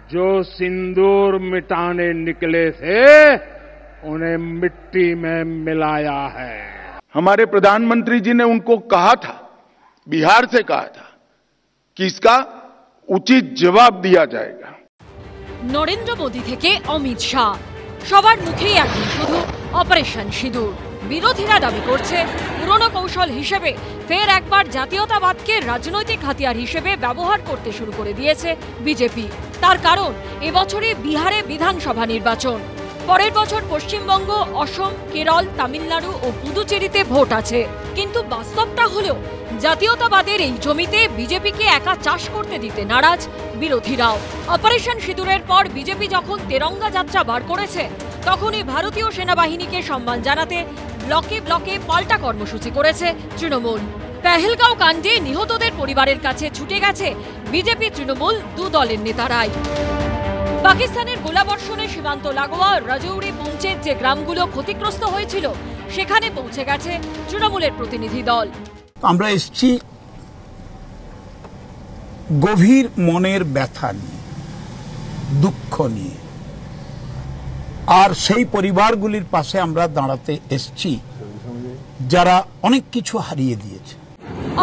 जो सिंदूर मिटाने निकले थे उन्हें मिट्टी में मिलाया है। हमारे प्रधानमंत्री जी ने उनको कहा था, बिहार से कहा था कि इसका उचित जवाब दिया जाएगा। नरेंद्र मोदी থেকে অমিত শাহ সবার মুখেই এখন শুধু অপারেশন সিঁদুর। বিরোধীরা দাবি করছে পুরনো কৌশল হিসেবে ফের একবার জাতীয়তাবাদকে রাজনৈতিক হাতিয়ার হিসেবে ব্যবহার করতে শুরু করে দিয়েছে বিজেপি। তার কারণ এবছরে বিহারে বিধানসভা নির্বাচন, পরের বছর পশ্চিমবঙ্গ, অসম, কেরল, তামিলনাড়ু ও পুদুচেরিতে ভোট আছে। কিন্তু বাস্তবটা হলো জাতীয়তাবাদের এই জমিতে বিজেপিকে একা চাষ করতে দিতে নারাজ বিরোধীরাও। অপারেশন সিঁদুরের পর বিজেপি যখন তেরঙ্গা যাত্রা বার করেছে, তখনই ভারতীয় সেনাবাহিনীকে সম্মান জানাতে ব্লকে ব্লকে পাল্টা কর্মসূচি করেছে তৃণমূল। পেহেলগাঁও কাণ্ডে নিহতদের পরিবারের কাছে ছুটে গেছে বিজেপি তৃণমূল দু দলের নেতারাই। পাকিস্তানের গোলাবর্ষণে সীমান্ত লাগোয়া রাজৌরি, পুঞ্চের যে গ্রামগুলো ক্ষতিগ্রস্ত হয়েছিল, সেখানে পৌঁছে গেছে তৃণমূলের প্রতিনিধি দল। আমরা এসেছি গভীর মনের ব্যথা নিয়ে, দুঃখ নিয়ে, আর সেই পরিবারগুলির পাশে আমরা দাঁড়াতে এসেছি যারা অনেক কিছু হারিয়ে দিয়েছে।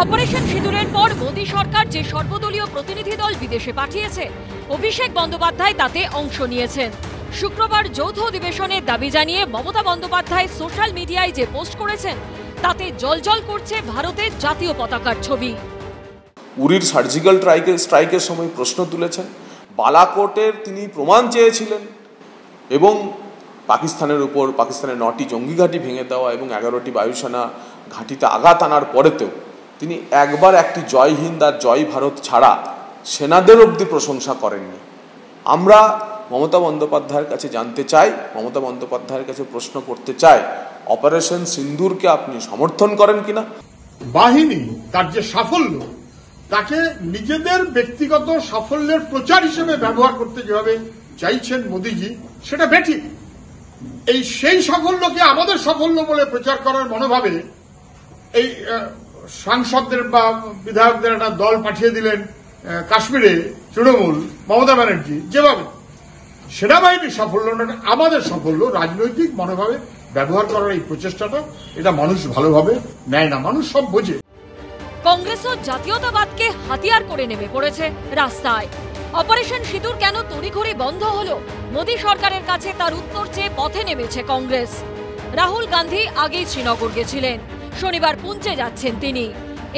অপারেশন সিঁদুরের পর মোদী সরকার যে সর্বদলীয় প্রতিনিধি দল বিদেশে পাঠিয়েছে, অভিষেক বন্দ্যোপাধ্যায় তাতে অংশ নিয়েছেন। শুক্রবার যৌথ অধিবেশনের দাবি জানিয়ে মমতা বন্দ্যোপাধ্যায় সোশ্যাল মিডিয়ায় যে পোস্ট করেছেন, তাতে জলজল করছে ভারতের জাতীয় পতাকার ছবি। উরির সার্জিক্যাল স্ট্রাইকের সময় প্রশ্ন তুলেছেন, বালাকোটের তিনি প্রমাণ চেয়েছিলেন এবং পাকিস্তানের 9টি জঙ্গি ঘাঁটি ভেঙে দেওয়া এবং 11টি বায়ুসেনা ঘাঁটিতে আঘাত আনার পরেতেও তিনি একবার একটি জয় হিন্দ আর জয় ভারত ছাড়া সেনাদের অবধি প্রশংসা করেননি। আমরা মমতা বন্দ্যোপাধ্যায়ের কাছে জানতে চাই, মমতা বন্দ্যোপাধ্যায়ের কাছে প্রশ্ন করতে চাই, অপারেশন সিন্দুরকে আপনি সমর্থন করেন কিনা? বাহিনী তার যে সাফল্য, তাকে নিজেদের ব্যক্তিগত সাফল্যের প্রচার হিসেবে ব্যবহার করতে যেভাবে চাইছেন মোদীজি, সেটা বেঠিক। সেই সাফল্যকে আমাদের সাফল্য বলে প্রচার করার মনোভাবে এই সাংসদদের বা বিধায়কদের একটা দল পাঠিয়ে দিলেন কাশ্মীরে তৃণমূল, মমতা ব্যানার্জি। যেভাবে সেনাবাহিনীর সাফল্য না, আমাদের সাফল্য রাজনৈতিক মনোভাবে ব্যবহার করার এই প্রচেষ্টাটা, এটা মানুষ ভালোভাবে নেয় না, মানুষ সব বোঝে। কংগ্রেসও জাতীয়তাবাদকে হাতিয়ার করে নেমে পড়েছে রাস্তায়। অপারেশন সিঁদুর কেন তড়িঘড়ি বন্ধ হলো, মোদী সরকারের কাছে তার উত্তর চেয়ে পথে নেমেছে কংগ্রেস। রাহুল গান্ধী আগেই শ্রীনগর গেছিলেন, শনিবার পুঞ্চে যাচ্ছেন তিনি।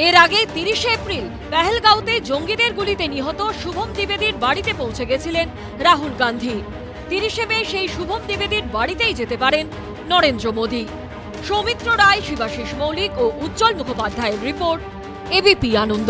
এর আগে 30 এপ্রিল পেহেলগাঁওতে জঙ্গিদের গুলিতে নিহত শুভম দ্বিবেদীর বাড়িতে পৌঁছে গেছিলেন রাহুল গান্ধী। 30 মে সেই শুভম দ্বিবেদীর বাড়িতেই যেতে পারেন নরেন্দ্র মোদী। সৌমিত্র রায়, শিবাশিস মৌলিক ও উজ্জ্বল মুখোপাধ্যায়ের রিপোর্ট, এবিপি আনন্দ।